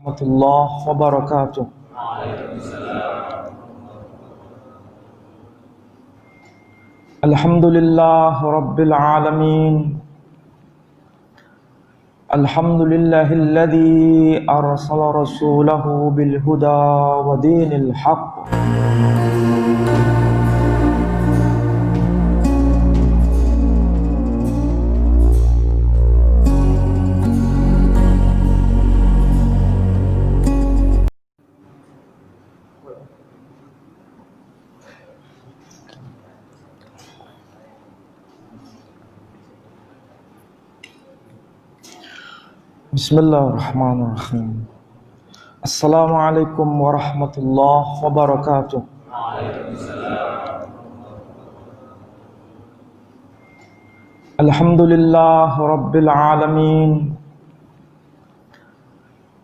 warahmatullahi wabarakatuh. Alhamdulillah rabbil alamin. Alhamdulillahilladzi arsala rasulahu bil huda wa dinil haqq. Bismillahirrahmanirrahim. Assalamualaikum warahmatullahi wabarakatuh. Alhamdulillah rabbil alamin.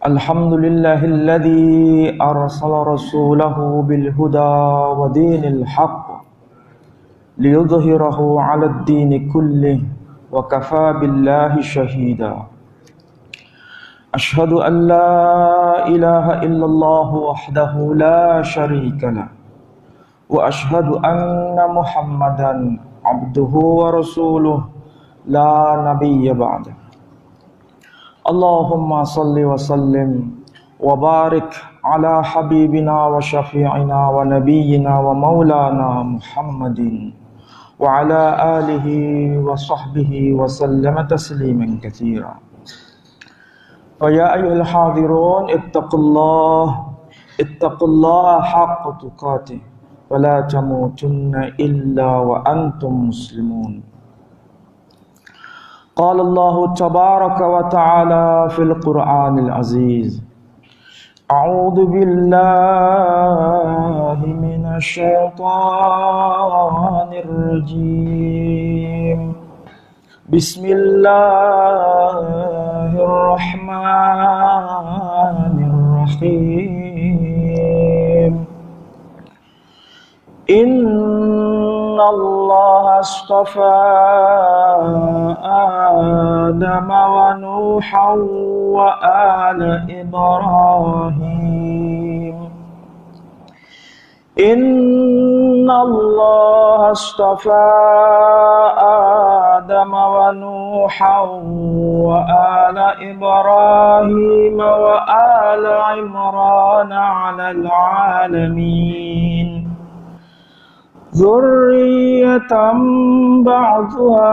Alhamdulillahilladzi arsala rasulahu bil huda wa dinil haqq liyudhhirahu 'alad dini kullih wa kafa billahi shahida. Ashhadu an la ilaha illallah wahdahu la syarika lah wa ashhadu anna Muhammadan abduhu wa rasuluh la nabiyya ba'dah. Allahumma salli wa sallim wa barik ala habibina wa syafi'ina wa nabiyyina wa maulana Muhammadin wa ala alihi wa sahbihi wa sallama tasliman katsira. Ya ayyuhal hadirun ittaqullaha haqqa tuqatih wa la tamutunna illa wa antum muslimun. Qala Allah tabaraka wa ta'ala fil Qur'anil aziz. A'udzu billahi minasy syaithanir rajim. Bismillahirrahmanirrahim. Inna Allah astafa Adam wa Nuhan wa ala Ibrahim. Inna Allah astafa Adam wa Nuhan wa ala Ibrahim wa ala Imran 'alal 'alamin. Dzurriyyatan ba'dhuha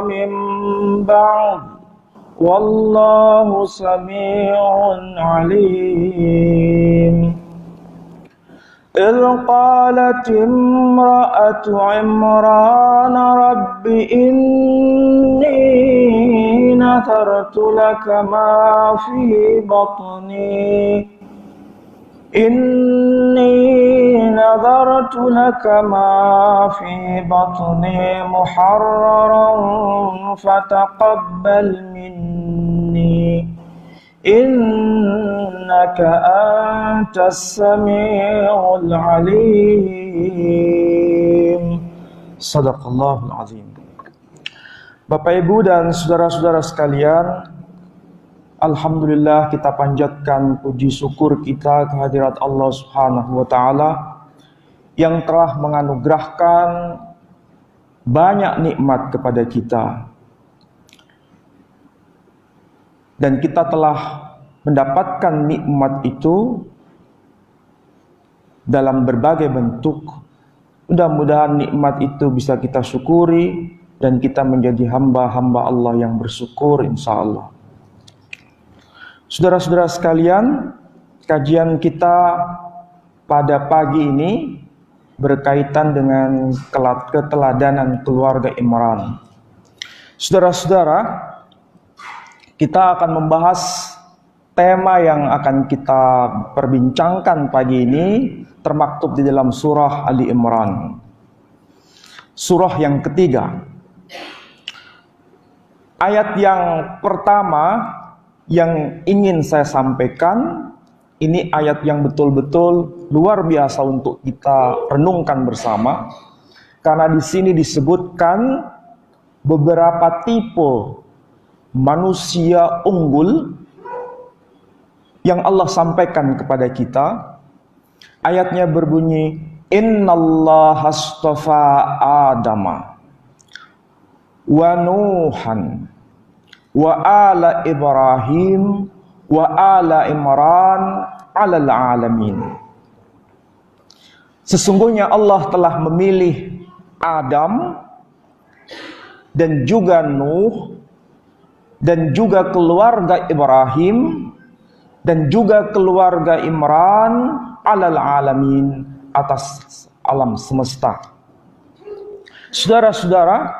min ba'd. Wallahu samii'un 'aliim. إذ قالت امرأة عمران رب إني نذرت لك ما في بطني محررا فتقبل مني Innaka antas sami'ul alim. Sadaqallahul azim. Bapak Ibu dan saudara-saudara sekalian, alhamdulillah kita panjatkan puji syukur kita kehadirat Allah Subhanahu wa taala yang telah menganugerahkan banyak nikmat kepada kita. Dan kita telah mendapatkan nikmat itu dalam berbagai bentuk. Mudah-mudahan nikmat itu bisa kita syukuri dan kita menjadi hamba-hamba Allah yang bersyukur insya Allah. Saudara-saudara sekalian, kajian kita pada pagi ini berkaitan dengan keteladanan keluarga Imran. Saudara-saudara, kita akan membahas tema yang akan kita perbincangkan pagi ini termaktub di dalam surah Ali Imran. Surah yang ketiga. Ayat yang pertama yang ingin saya sampaikan, ini ayat yang betul-betul luar biasa untuk kita renungkan bersama. Karena di sini disebutkan beberapa tipe manusia unggul yang Allah sampaikan kepada kita. Ayatnya berbunyi, Innallaha astafa Adama wa Nuhan wa ala Ibrahim wa ala Imran alal alamin. Sesungguhnya Allah telah memilih Adam dan juga Nuh dan juga keluarga Ibrahim dan juga keluarga Imran alal alamin, atas alam semesta. Saudara-saudara,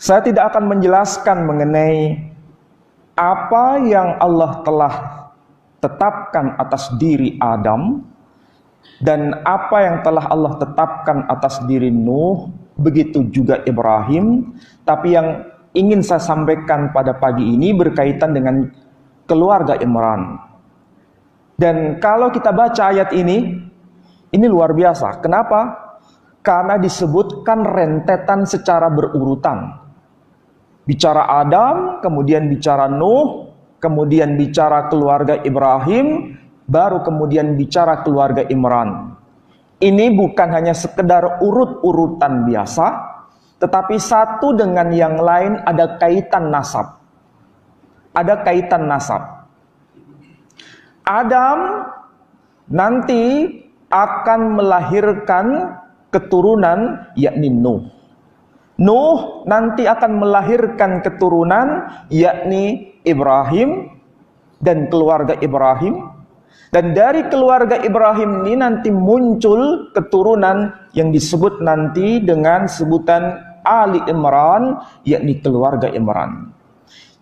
saya tidak akan menjelaskan mengenai apa yang Allah telah tetapkan atas diri Adam dan apa yang telah Allah tetapkan atas diri Nuh, begitu juga Ibrahim. Tapi yang ingin saya sampaikan pada pagi ini berkaitan dengan keluarga Imran. Dan kalau kita baca ayat ini luar biasa. Kenapa? Karena disebutkan rentetan secara berurutan. Bicara Adam, kemudian bicara Nuh, kemudian bicara keluarga Ibrahim, baru kemudian bicara keluarga Imran. Ini bukan hanya sekedar urut-urutan biasa, tetapi satu dengan yang lain ada kaitan nasab. Ada kaitan nasab. Adam nanti akan melahirkan keturunan, yakni Nuh. Nuh nanti akan melahirkan keturunan, yakni Ibrahim dan keluarga Ibrahim. Dan dari keluarga Ibrahim ini nanti muncul keturunan yang disebut nanti dengan sebutan Ali Imran, yakni keluarga Imran.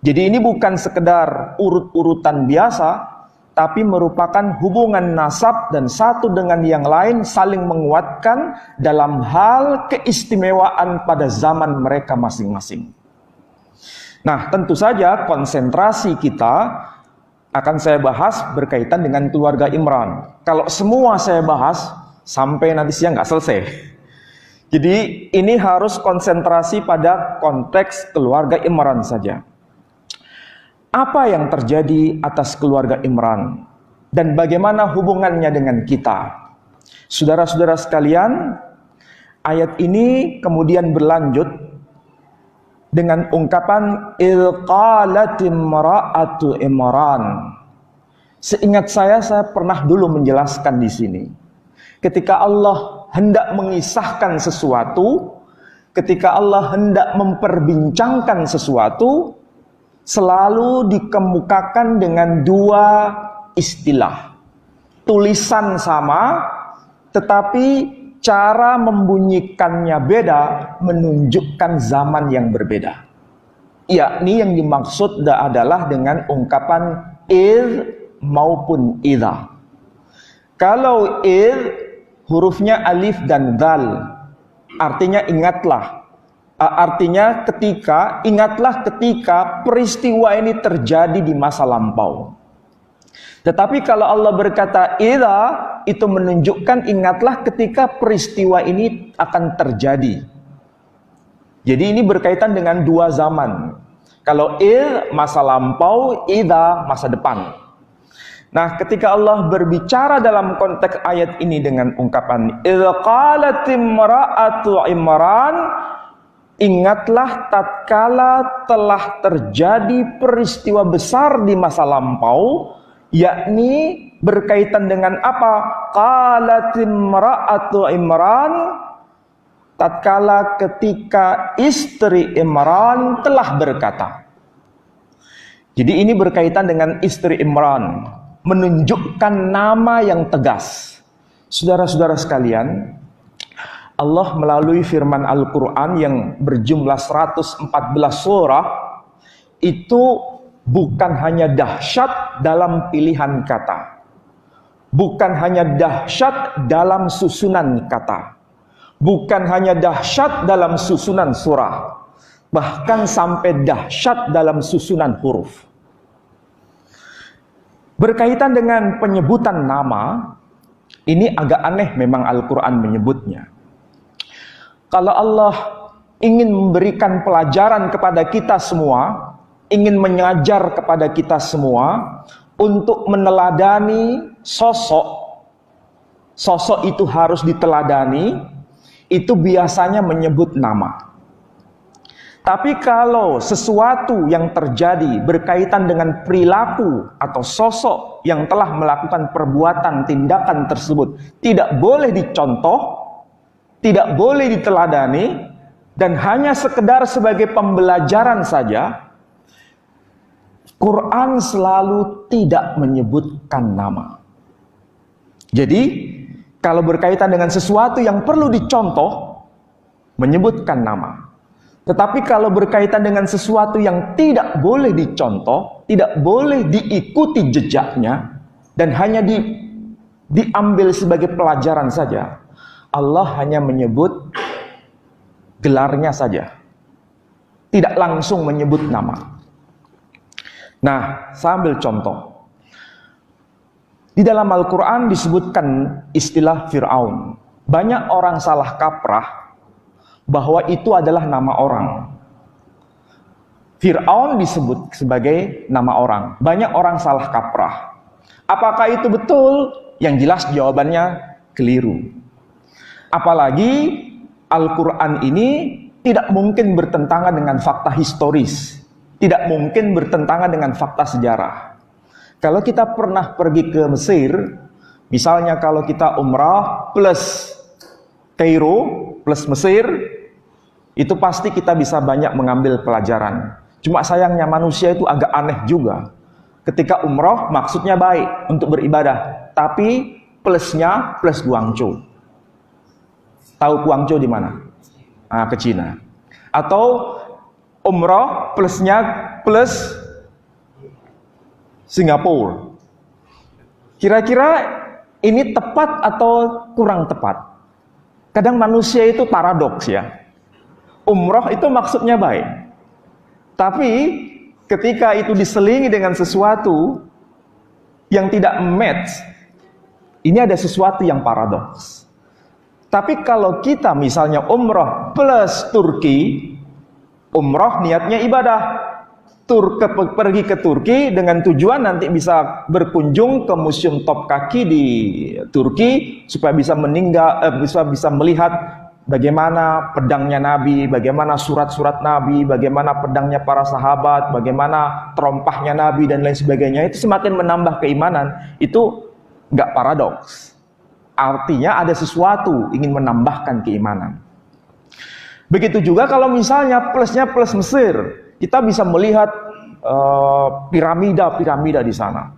Jadi ini bukan sekedar urut-urutan biasa, tapi merupakan hubungan nasab dan satu dengan yang lain saling menguatkan dalam hal keistimewaan pada zaman mereka masing-masing. Nah, tentu saja konsentrasi kita akan saya bahas berkaitan dengan keluarga Imran. Kalau semua saya bahas, sampai nanti siang nggak selesai. Jadi ini harus konsentrasi pada konteks keluarga Imran saja. Apa yang terjadi atas keluarga Imran dan bagaimana hubungannya dengan kita? Saudara-saudara sekalian, ayat ini kemudian berlanjut dengan ungkapan ilqalat imra'atu Imran. Seingat saya pernah dulu menjelaskan di sini. Ketika Allah hendak mengisahkan sesuatu, ketika Allah hendak memperbincangkan sesuatu, selalu dikemukakan dengan dua istilah. Tulisan sama, tetapi cara membunyikannya beda, menunjukkan zaman yang berbeda. Yakni yang dimaksud adalah dengan ungkapan id maupun idza. Kalau id hurufnya alif dan dal, artinya ingatlah. Artinya ingatlah ketika peristiwa ini terjadi di masa lampau. Tetapi kalau Allah berkata idza, itu menunjukkan ingatlah ketika peristiwa ini akan terjadi. Jadi ini berkaitan dengan dua zaman. Kalau masa lampau, idza masa depan. Nah, ketika Allah berbicara dalam konteks ayat ini dengan ungkapan idz qalat imra'atu Imran, ingatlah tatkala telah terjadi peristiwa besar di masa lampau, yakni berkaitan dengan apa? Qalat imra'atu Imran, tatkala ketika istri Imran telah berkata. Jadi ini berkaitan dengan istri Imran, menunjukkan nama yang tegas. Saudara-saudara sekalian, Allah melalui firman Al-Quran yang berjumlah 114 surah, itu bukan hanya dahsyat dalam pilihan kata, bukan hanya dahsyat dalam susunan kata, bukan hanya dahsyat dalam susunan surah, bahkan sampai dahsyat dalam susunan huruf. Berkaitan dengan penyebutan nama, ini agak aneh memang Al-Quran menyebutnya. Kalau Allah ingin memberikan pelajaran kepada kita semua, ingin mengajar kepada kita semua untuk meneladani sosok itu harus diteladani, itu biasanya menyebut nama. Tapi kalau sesuatu yang terjadi berkaitan dengan perilaku atau sosok yang telah melakukan perbuatan tindakan tersebut tidak boleh dicontoh, tidak boleh diteladani, dan hanya sekedar sebagai pembelajaran saja, Quran selalu tidak menyebutkan nama. Jadi, kalau berkaitan dengan sesuatu yang perlu dicontoh, menyebutkan nama. Tetapi kalau berkaitan dengan sesuatu yang tidak boleh dicontoh, tidak boleh diikuti jejaknya, dan hanya diambil sebagai pelajaran saja, Allah hanya menyebut gelarnya saja, tidak langsung menyebut nama. Nah, saya ambil contoh. Di dalam Al-Quran disebutkan istilah Fir'aun. Banyak orang salah kaprah bahwa itu adalah nama orang. Fir'aun disebut sebagai nama orang. Banyak orang salah kaprah. Apakah itu betul? Yang jelas jawabannya keliru. Apalagi Al-Quran ini tidak mungkin bertentangan dengan fakta historis. Tidak mungkin bertentangan dengan fakta sejarah. Kalau kita pernah pergi ke Mesir, misalnya kalau kita umrah plus Kairo plus Mesir, itu pasti kita bisa banyak mengambil pelajaran. Cuma sayangnya manusia itu agak aneh juga. Ketika umrah maksudnya baik untuk beribadah, tapi plusnya plus Guangzhou. Tahu Guangzhou di mana? Ke Cina. Atau umrah plusnya plus Singapura. Kira-kira ini tepat atau kurang tepat? Kadang manusia itu paradoks ya. Umrah itu maksudnya baik. Tapi ketika itu diselingi dengan sesuatu yang tidak match, ini ada sesuatu yang paradoks. Tapi kalau kita misalnya umrah plus Turki, umrah niatnya ibadah, pergi ke Turki dengan tujuan nanti bisa berkunjung ke Museum Top Kaki di Turki supaya bisa bisa melihat bagaimana pedangnya Nabi, bagaimana surat-surat Nabi, bagaimana pedangnya para sahabat, bagaimana terompahnya Nabi dan lain sebagainya. Itu semakin menambah keimanan. Itu nggak paradoks. Artinya ada sesuatu ingin menambahkan keimanan. Begitu juga kalau misalnya plusnya plus Mesir. Kita bisa melihat piramida-piramida di sana.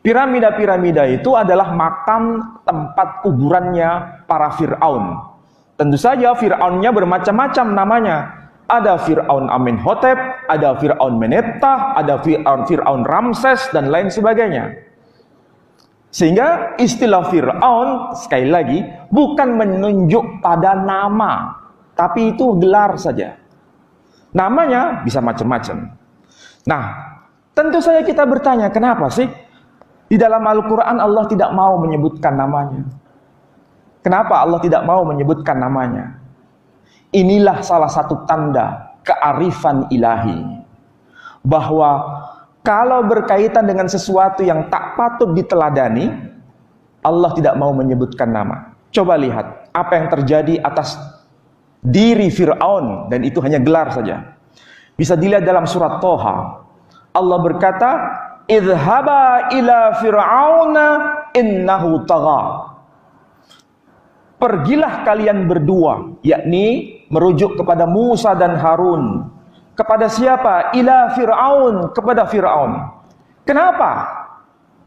Piramida-piramida itu adalah makam tempat kuburannya para Fir'aun. Tentu saja Fir'aunnya bermacam-macam namanya. Ada Fir'aun Amenhotep, ada Fir'aun Meneptah, ada Fir'aun Ramses, dan lain sebagainya. Sehingga istilah Fir'aun, sekali lagi, bukan menunjuk pada nama, tapi itu gelar saja. Namanya bisa macam-macam. Nah, tentu saja kita bertanya, kenapa sih di dalam Al-Quran Allah tidak mau menyebutkan namanya? Kenapa Allah tidak mau menyebutkan namanya? Inilah salah satu tanda kearifan ilahi. Bahwa kalau berkaitan dengan sesuatu yang tak patut diteladani, Allah tidak mau menyebutkan nama. Coba lihat apa yang terjadi atas diri Fir'aun, dan itu hanya gelar saja. Bisa dilihat dalam surat Toha. Allah berkata, "Idhhaba ila Fir'auna innahu tagha." Pergilah kalian berdua, yakni merujuk kepada Musa dan Harun. Kepada siapa? Ila Fir'aun, kepada Fir'aun. Kenapa?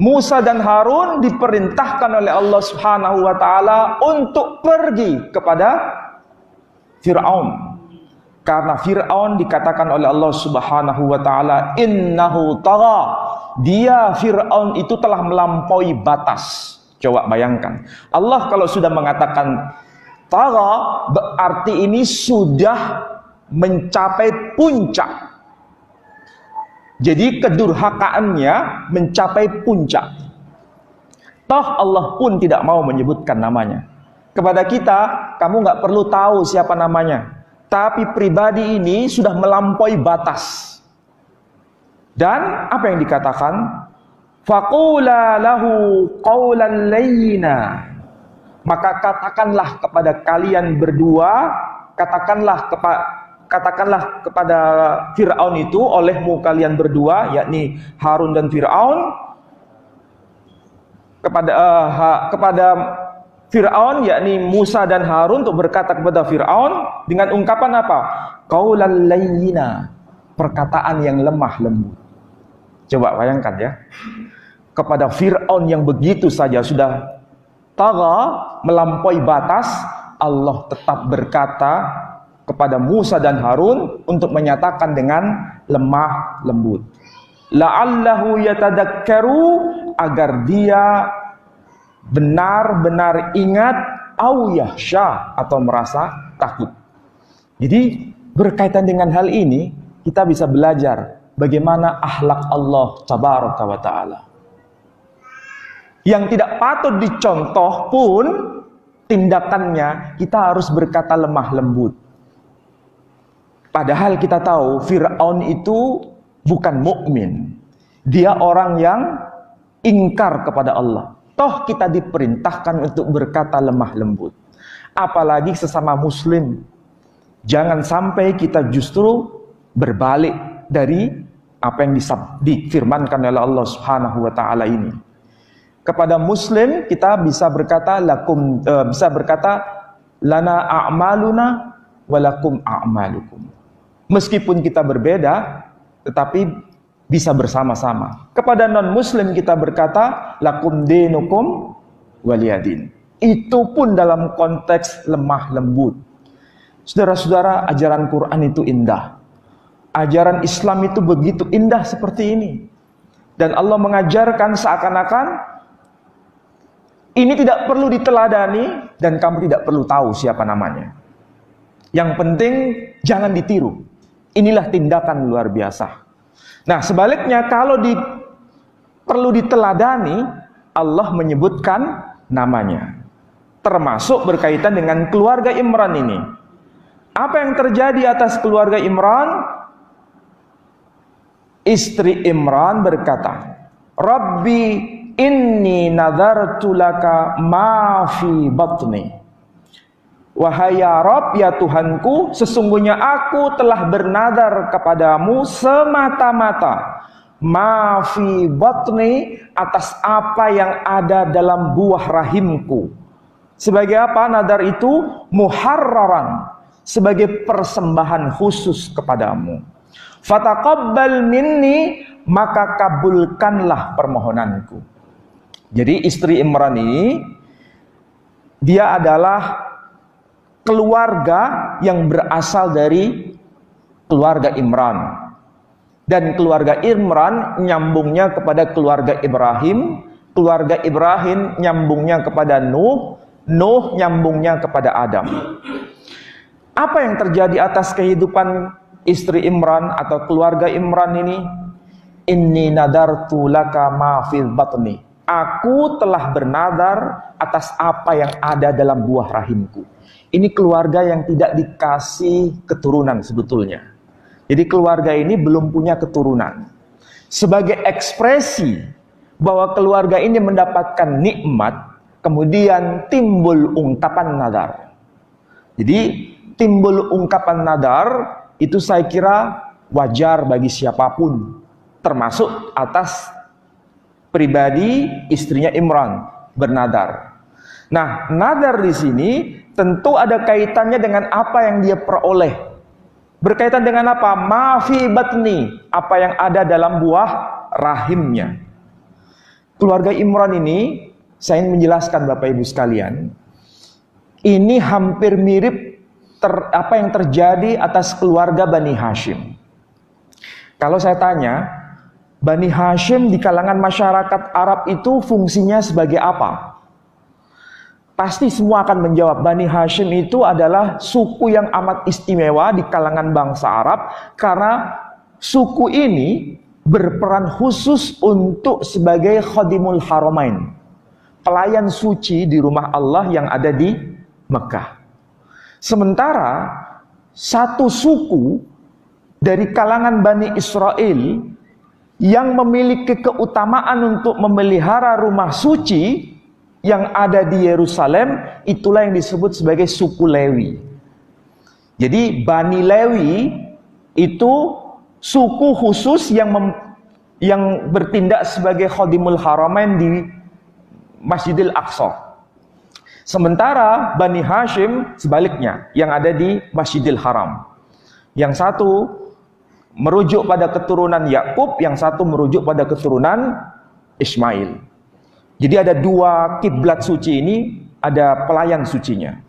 Musa dan Harun diperintahkan oleh Allah Subhanahu wa taala untuk pergi kepada Fir'aun. Karena Fir'aun dikatakan oleh Allah Subhanahu wa taala, innahu tagha. Dia Fir'aun itu telah melampaui batas. Coba bayangkan. Allah kalau sudah mengatakan tagha, berarti ini sudah mencapai puncak. Jadi kedurhakaannya mencapai puncak. Toh Allah pun tidak mau menyebutkan namanya. Kepada kita, kamu nggak perlu tahu siapa namanya. Tapi pribadi ini sudah melampaui batas. Dan apa yang dikatakan? Faqula lahu qawlan layyina. Maka katakanlah kepada kalian berdua, katakanlah kepada Fir'aun itu, olehmu kalian berdua, yakni Harun dan Fir'aun, kepada Fir'aun, yakni Musa dan Harun, untuk berkata kepada Fir'aun dengan ungkapan apa? Qaulan layyina, perkataan yang lemah lembut. Coba bayangkan ya, kepada Fir'aun yang begitu saja sudah tagha, melampaui batas, Allah tetap berkata kepada Musa dan Harun untuk menyatakan dengan lemah lembut. La'allahu yatadakkaru, agar dia benar-benar ingat, au yahsha, atau merasa takut. Jadi berkaitan dengan hal ini kita bisa belajar bagaimana akhlak Allah tabaraka wa taala. Yang tidak patut dicontoh pun tindakannya kita harus berkata lemah lembut. Padahal kita tahu Fir'aun itu bukan mukmin. Dia orang yang ingkar kepada Allah. Toh kita diperintahkan untuk berkata lemah lembut. Apalagi sesama muslim. Jangan sampai kita justru berbalik dari apa yang difirmankan oleh Allah Subhanahu wa taala ini. Kepada muslim kita bisa berkata lana a'maluna walakum a'malukum. Meskipun kita berbeda, tetapi bisa bersama-sama. Kepada non-muslim kita berkata lakum dinukum waliyadin. Itu pun dalam konteks lemah lembut. Saudara-saudara, ajaran Quran itu indah. Ajaran Islam itu begitu indah seperti ini. Dan Allah mengajarkan seakan-akan ini tidak perlu diteladani dan kamu tidak perlu tahu siapa namanya. Yang penting jangan ditiru. Inilah tindakan luar biasa. Nah, sebaliknya kalau perlu diteladani, Allah menyebutkan namanya. Termasuk berkaitan dengan keluarga Imran ini. Apa yang terjadi atas keluarga Imran? Istri Imran berkata, Rabbi inni nadartu laka ma fi batni. Wahai ya Rabb, ya Tuhanku, sesungguhnya aku telah bernadar kepadamu semata-mata ma fi batni, atas apa yang ada dalam buah rahimku. Sebagai apa nadar itu? Muharraran, sebagai persembahan khusus kepadamu. Fataqabbal minni, maka kabulkanlah permohonanku. Jadi istri Imran ini, dia adalah keluarga yang berasal dari keluarga Imran. Dan keluarga Imran nyambungnya kepada keluarga Ibrahim. Keluarga Ibrahim nyambungnya kepada Nuh. Nuh nyambungnya kepada Adam. Apa yang terjadi atas kehidupan istri Imran atau keluarga Imran ini? Inni nadartu laka ma fi batni. Aku telah bernadar atas apa yang ada dalam buah rahimku. Ini keluarga yang tidak dikasih keturunan sebetulnya. Jadi keluarga ini belum punya keturunan. Sebagai ekspresi bahwa keluarga ini mendapatkan nikmat, kemudian timbul ungkapan nadar. Jadi timbul ungkapan nadar itu saya kira wajar bagi siapapun, termasuk atas pribadi istrinya Imran bernadar. Nah, nadar di sini tentu ada kaitannya dengan apa yang dia peroleh. Berkaitan dengan apa? Ma fi batni, apa yang ada dalam buah rahimnya. Keluarga Imran ini, saya ingin menjelaskan Bapak Ibu sekalian, ini hampir mirip apa yang terjadi atas keluarga Bani Hashim. Kalau saya tanya, Bani Hashim di kalangan masyarakat Arab itu fungsinya sebagai apa? Pasti semua akan menjawab, Bani Hashim itu adalah suku yang amat istimewa di kalangan bangsa Arab, karena suku ini berperan khusus untuk sebagai khadimul haramain, pelayan suci di rumah Allah yang ada di Mekah. Sementara satu suku dari kalangan Bani Israel yang memiliki keutamaan untuk memelihara rumah suci yang ada di Yerusalem, itulah yang disebut sebagai suku Lewi. Jadi Bani Lewi itu suku khusus yang bertindak sebagai Khadimul Haramain di Masjidil Aqsa. Sementara Bani Hashim sebaliknya, yang ada di Masjidil Haram. Yang satu merujuk pada keturunan Yakub, yang satu merujuk pada keturunan Ismail. Jadi ada dua kiblat suci ini, ada pelayan sucinya.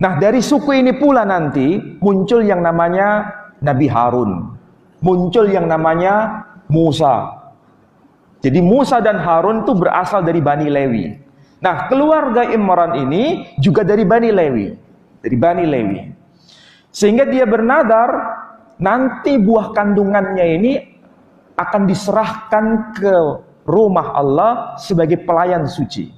Nah, dari suku ini pula nanti muncul yang namanya Nabi Harun, muncul yang namanya Musa. Jadi Musa dan Harun itu berasal dari Bani Lewi. Nah, keluarga Imran ini juga dari Bani Lewi, dari Bani Lewi. Sehingga dia bernadar nanti buah kandungannya ini akan diserahkan ke rumah Allah sebagai pelayan suci.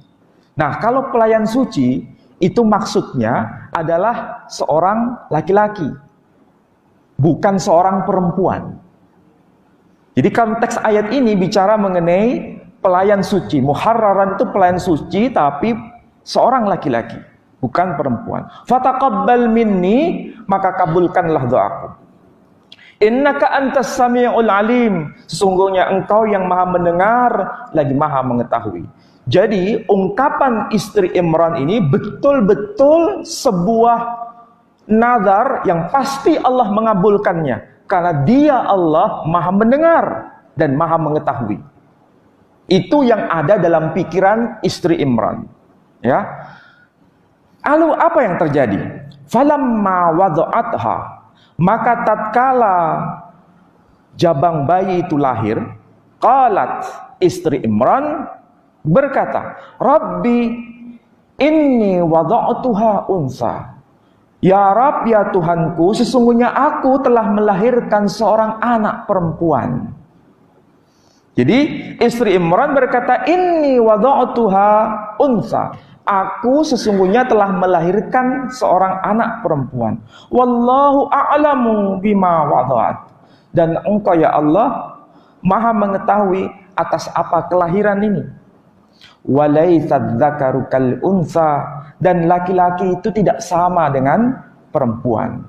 Nah, kalau pelayan suci itu maksudnya adalah seorang laki-laki, bukan seorang perempuan. Jadi konteks ayat ini bicara mengenai pelayan suci. Muharraran itu pelayan suci tapi seorang laki-laki, bukan perempuan. Fataqabbal minni, maka kabulkanlah doaku. Innaka antas sami'ul alim, sesungguhnya engkau yang maha mendengar lagi maha mengetahui. Jadi ungkapan istri Imran ini betul-betul sebuah nazar yang pasti Allah mengabulkannya, karena dia Allah maha mendengar dan maha mengetahui. Itu yang ada dalam pikiran istri Imran, ya. Lalu apa yang terjadi? Falamma wada'atha, maka tatkala jabang bayi itu lahir, qalat, istri Imran berkata, Rabbi inni wada'tuha unsa. Ya Rabb, ya Tuhanku, sesungguhnya aku telah melahirkan seorang anak perempuan. Jadi istri Imran berkata, inni wada'tuha unsa. Aku sesungguhnya telah melahirkan seorang anak perempuan. Wallahu a'lamu bima wada'at. Dan engkau ya Allah maha mengetahui atas apa kelahiran ini. Walaitsad dzakaru kal unsa, dan laki-laki itu tidak sama dengan perempuan.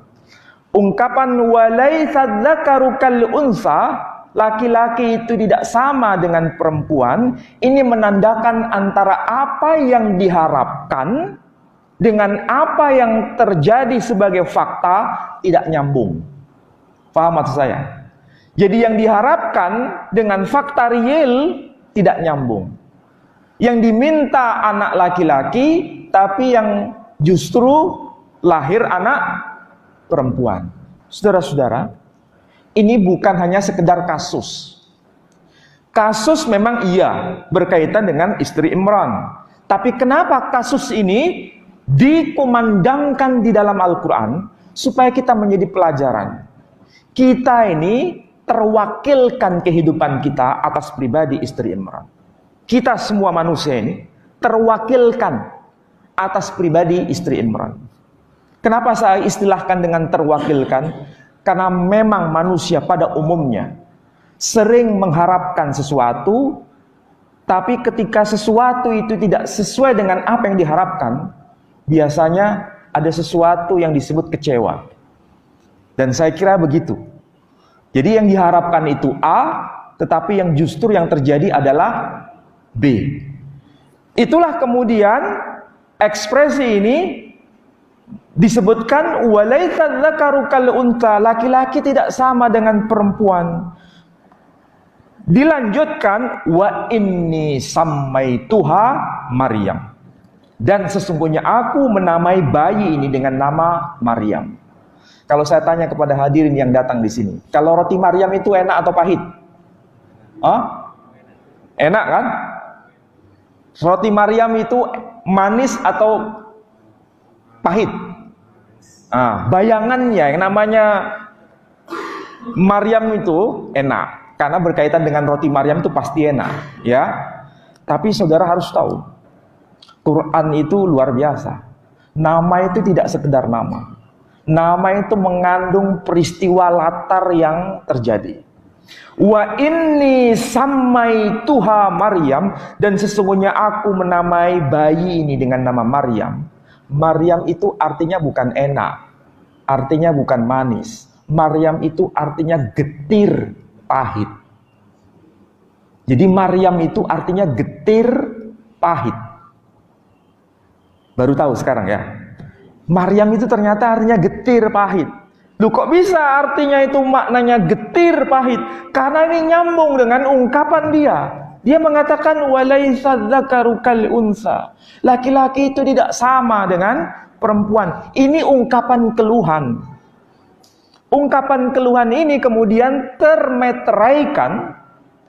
Ungkapan walaitsad dzakaru kal unsa, laki-laki itu tidak sama dengan perempuan, ini menandakan antara apa yang diharapkan dengan apa yang terjadi sebagai fakta tidak nyambung. Paham maksud saya? Jadi yang diharapkan dengan fakta real tidak nyambung. Yang diminta anak laki-laki, tapi yang justru lahir anak perempuan. Saudara-saudara, ini bukan hanya sekedar kasus. Kasus memang iya berkaitan dengan istri Imran. Tapi kenapa kasus ini dikumandangkan di dalam Al-Quran? Supaya kita menjadi pelajaran. Kita ini terwakilkan kehidupan kita atas pribadi istri Imran. Kita semua manusia ini terwakilkan atas pribadi istri Imran. Kenapa saya istilahkan dengan terwakilkan? Karena memang manusia pada umumnya sering mengharapkan sesuatu, tapi ketika sesuatu itu tidak sesuai dengan apa yang diharapkan, biasanya ada sesuatu yang disebut kecewa. Dan saya kira begitu. Jadi yang diharapkan itu A, tetapi yang justru yang terjadi adalah B. Itulah kemudian ekspresi ini disebutkan walaitsal dzakaru kal unta, laki-laki tidak sama dengan perempuan. Dilanjutkan wa inni sammaituha Maryam, dan sesungguhnya aku menamai bayi ini dengan nama Maryam. Kalau saya tanya kepada hadirin yang datang di sini, kalau roti Maryam itu enak atau pahit? Enak kan? Roti Maryam itu manis atau pahit? Bayangannya yang namanya Maryam itu enak karena berkaitan dengan roti Maryam itu pasti enak, ya. Tapi saudara harus tahu, Quran itu luar biasa. Nama itu tidak sekedar nama. Nama itu mengandung peristiwa latar yang terjadi. Wa inni sammaituha Maryam, dan sesungguhnya aku menamai bayi ini dengan nama Maryam. Maryam itu artinya bukan enak, artinya bukan manis. Maryam itu artinya getir, pahit. Jadi Maryam itu artinya getir, pahit. Baru tahu sekarang ya. Maryam itu ternyata artinya getir, pahit. Loh, kok bisa artinya itu maknanya getir, pahit? Karena ini nyambung dengan ungkapan dia. Dia mengatakan walaisa dzakaru kal unsa. Laki-laki itu tidak sama dengan perempuan. Ini ungkapan keluhan. Ungkapan keluhan ini kemudian termeteraikan,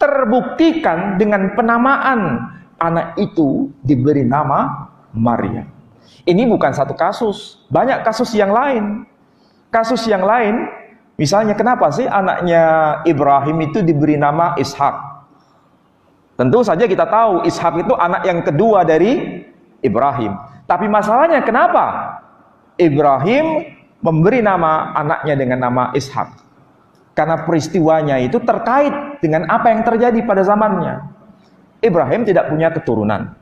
terbuktikan dengan penamaan anak itu diberi nama Maryam. Ini bukan satu kasus, banyak kasus yang lain. Kasus yang lain, misalnya kenapa sih anaknya Ibrahim itu diberi nama Ishak? Tentu saja kita tahu Ishak itu anak yang kedua dari Ibrahim. Tapi masalahnya kenapa Ibrahim memberi nama anaknya dengan nama Ishak? Karena peristiwanya itu terkait dengan apa yang terjadi pada zamannya. Ibrahim tidak punya keturunan.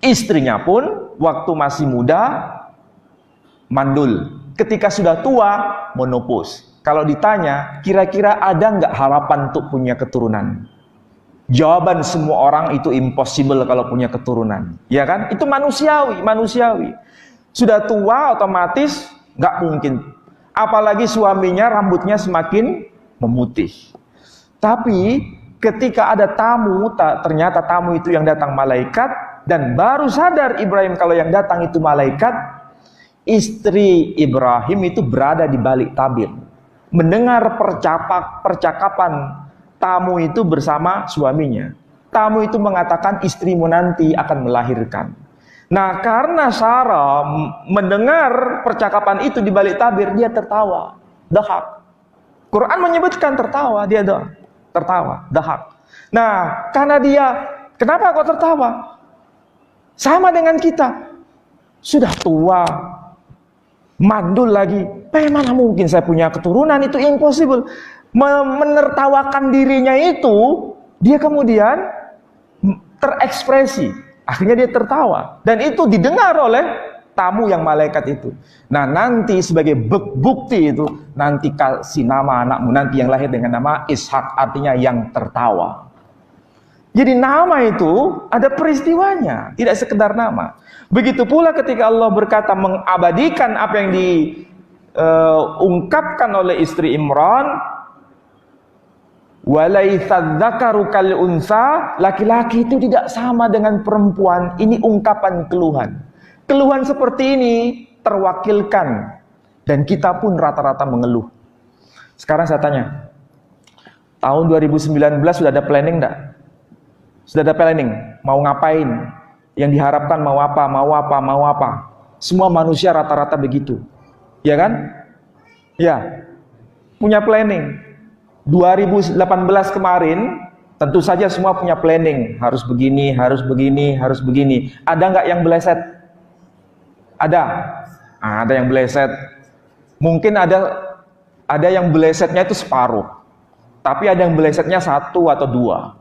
Istrinya pun waktu masih muda mandul. Ketika sudah tua, menopause. Kalau ditanya, kira-kira ada nggak harapan untuk punya keturunan? Jawaban semua orang itu impossible kalau punya keturunan. Ya kan? Itu manusiawi. Sudah tua, otomatis nggak mungkin. Apalagi suaminya rambutnya semakin memutih. Tapi ketika ada tamu, ternyata tamu itu yang datang malaikat, dan baru sadar Ibrahim kalau yang datang itu malaikat. Istri Ibrahim itu berada di balik tabir, mendengar percakapan tamu itu bersama suaminya. Tamu itu mengatakan istrimu nanti akan melahirkan. Nah, karena Sarah mendengar percakapan itu di balik tabir, dia tertawa, dahak. Quran menyebutkan tertawa, dia tertawa, dahak. Nah, karena dia, kenapa kok tertawa? Sama dengan kita, sudah tua, mandul lagi, bagaimana mungkin saya punya keturunan? Itu impossible. Menertawakan dirinya itu, dia kemudian terekspresi. Akhirnya dia tertawa. Dan itu didengar oleh tamu yang malaikat itu. Nah, nanti sebagai bukti itu, nanti kasih nama anakmu nanti yang lahir dengan nama Ishak, artinya yang tertawa. Jadi nama itu ada peristiwanya, tidak sekedar nama. Begitu pula ketika Allah berkata mengabadikan apa yang diungkapkan oleh istri Imran, walaisa dzakaru kal unsa, laki-laki itu tidak sama dengan perempuan. Ini ungkapan keluhan. Keluhan seperti ini terwakilkan, dan kita pun rata-rata mengeluh. Sekarang saya tanya, tahun 2019 sudah ada planning enggak? Sudah ada planning, mau ngapain? Yang diharapkan mau apa? Semua manusia rata-rata begitu. Ya kan? Ya. Punya planning. 2018 kemarin, tentu saja semua punya planning. Harus begini. Ada nggak yang meleset? Ada. Ada yang meleset. Mungkin ada yang melesetnya itu separuh. Tapi ada yang melesetnya 1 atau 2.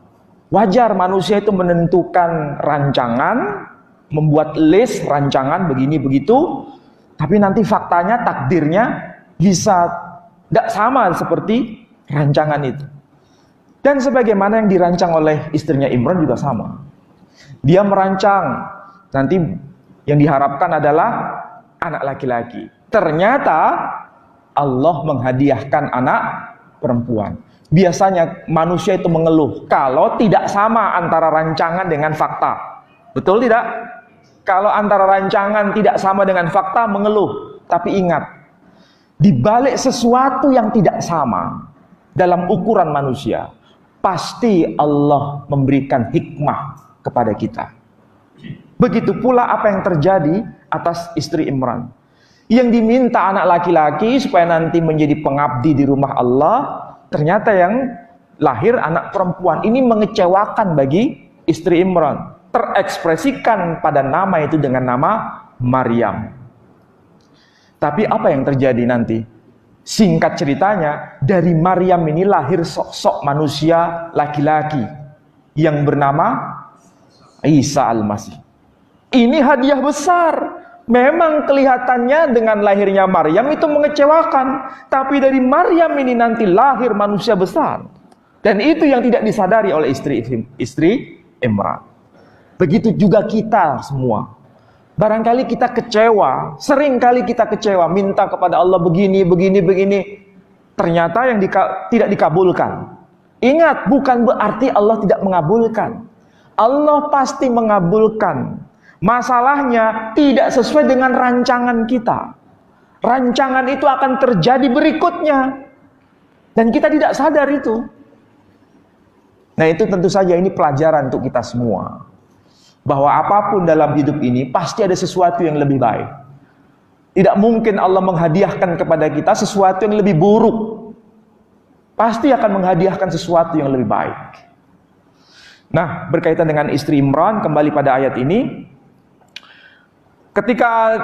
Wajar manusia itu menentukan rancangan, membuat list rancangan begini begitu, tapi nanti faktanya, takdirnya bisa tidak sama seperti rancangan itu. Dan sebagaimana yang dirancang oleh istrinya Imran juga sama. Dia merancang, nanti yang diharapkan adalah anak laki-laki. Ternyata Allah menghadiahkan anak perempuan. Biasanya manusia itu mengeluh kalau tidak sama antara rancangan dengan fakta. Betul tidak? Kalau antara rancangan tidak sama dengan fakta, mengeluh. Tapi ingat, di balik sesuatu yang tidak sama dalam ukuran manusia, pasti Allah memberikan hikmah kepada kita. Begitu pula apa yang terjadi atas istri Imran. Yang diminta anak laki-laki supaya nanti menjadi pengabdi di rumah Allah, ternyata yang lahir anak perempuan. Ini mengecewakan bagi istri Imran. Terekspresikan pada nama itu dengan nama Maryam. Tapi apa yang terjadi nanti? Singkat ceritanya, dari Maryam ini lahir sosok manusia laki-laki yang bernama Isa Al-Masih. Ini hadiah besar. Memang kelihatannya dengan lahirnya Maryam itu mengecewakan, tapi dari Maryam ini nanti lahir manusia besar. Dan itu yang tidak disadari oleh istri Imran. Begitu juga kita semua. Barangkali kita kecewa, sering kali kita kecewa, minta kepada Allah begini. Ternyata yang tidak dikabulkan. Ingat, bukan berarti Allah tidak mengabulkan. Allah pasti mengabulkan. Masalahnya tidak sesuai dengan rancangan kita. Rancangan itu akan terjadi berikutnya. Dan kita tidak sadar itu. Nah, itu tentu saja ini pelajaran untuk kita semua. Bahwa apapun dalam hidup ini pasti ada sesuatu yang lebih baik. Tidak mungkin Allah menghadiahkan kepada kita sesuatu yang lebih buruk. Pasti akan menghadiahkan sesuatu yang lebih baik. Nah, berkaitan dengan istri Imran, kembali pada ayat ini. Ketika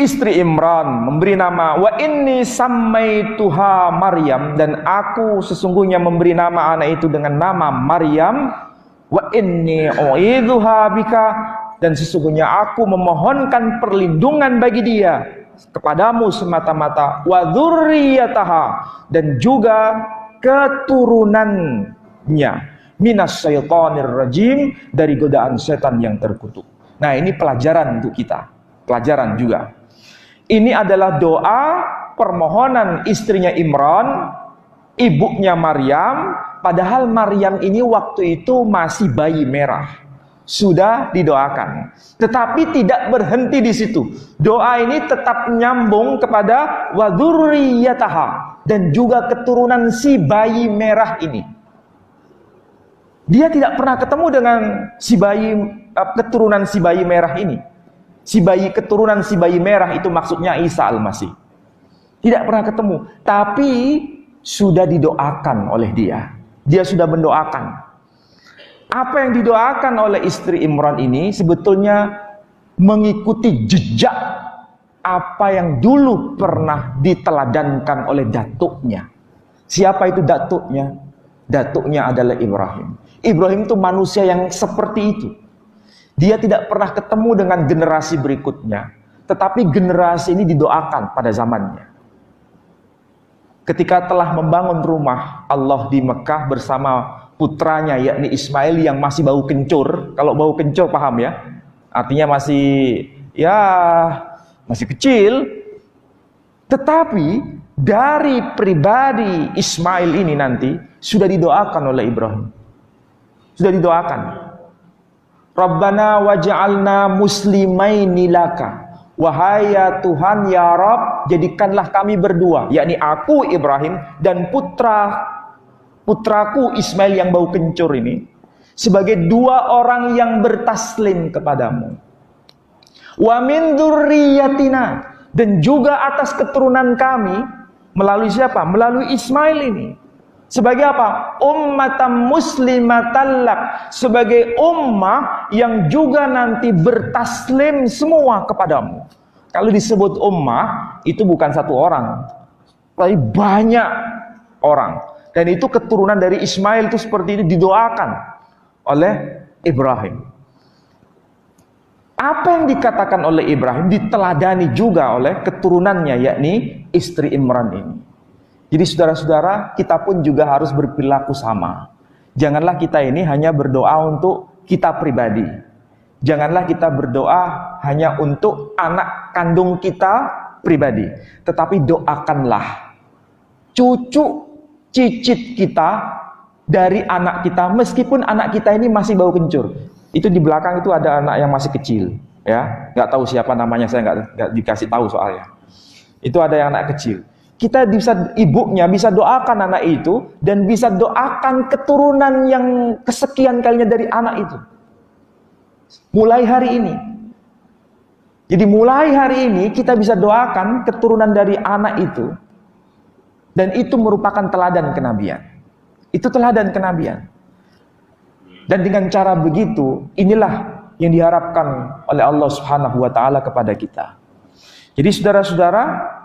istri Imran memberi nama wa inni sammaituha Maryam, dan aku sesungguhnya memberi nama anak itu dengan nama Maryam, wa inni u'idzuha bika, dan sesungguhnya aku memohonkan perlindungan bagi dia kepadamu semata-mata, wa dzurriyyataha, dan juga keturunannya, minas syaitonir rajim, dari godaan setan yang terkutuk. Nah, ini pelajaran untuk kita. Pelajaran juga. Ini adalah doa permohonan istrinya Imran, ibunya Maryam, padahal Maryam ini waktu itu masih bayi merah. Sudah didoakan. Tetapi tidak berhenti di situ. Doa ini tetap nyambung kepada wa dzurriyyataha, dan juga keturunan si bayi merah ini. Dia tidak pernah ketemu dengan keturunan si bayi merah ini. Keturunan si bayi merah itu maksudnya Isa Al-Masih. Tidak pernah ketemu, tapi sudah didoakan oleh dia. Dia sudah mendoakan. Apa yang didoakan oleh istri Imran ini sebetulnya mengikuti jejak apa yang dulu pernah diteladankan oleh datuknya. Siapa itu datuknya? Datuknya adalah Ibrahim. Ibrahim itu manusia yang seperti itu. Dia tidak pernah ketemu dengan generasi berikutnya, tetapi generasi ini didoakan pada zamannya. Ketika telah membangun rumah Allah di Mekah bersama putranya yakni Ismail yang masih bau kencur. Kalau bau kencur paham ya? Artinya masih kecil. Tetapi dari pribadi Ismail ini nanti sudah didoakan oleh Ibrahim. Sudah didoakan. Rabbana waj'alna muslimaini laka. Wahai ya Tuhan ya Rabb, jadikanlah kami berdua, yakni aku Ibrahim dan putraku Ismail yang bau kencur ini, sebagai dua orang yang bertaslim kepadamu. Wa min dzurriyyatina, dan juga atas keturunan kami, melalui siapa? Melalui Ismail ini. Sebagai apa? Ummatan muslimatan lak, sebagai ummah yang juga nanti bertaslim semua kepadamu. Kalau disebut ummah, itu bukan satu orang, tapi banyak orang. Dan itu keturunan dari Ismail itu seperti itu didoakan oleh Ibrahim. Apa yang dikatakan oleh Ibrahim diteladani juga oleh keturunannya, yakni istri Imran ini. Jadi saudara-saudara, kita pun juga harus berperilaku sama. Janganlah kita ini hanya berdoa untuk kita pribadi. Janganlah kita berdoa hanya untuk anak kandung kita pribadi. Tetapi doakanlah cucu cicit kita dari anak kita, meskipun anak kita ini masih bau kencur. Itu di belakang itu ada anak yang masih kecil, ya, nggak tahu siapa namanya, saya nggak dikasih tahu soalnya. Itu ada yang anak kecil. Kita bisa, ibunya bisa doakan anak itu, dan bisa doakan keturunan yang kesekian kalinya dari anak itu. Mulai hari ini. Jadi mulai hari ini kita bisa doakan keturunan dari anak itu. Dan itu merupakan teladan kenabian. Itu teladan kenabian. Dan dengan cara begitu, inilah yang diharapkan oleh Allah Subhanahu wa taala kepada kita. Jadi saudara-saudara,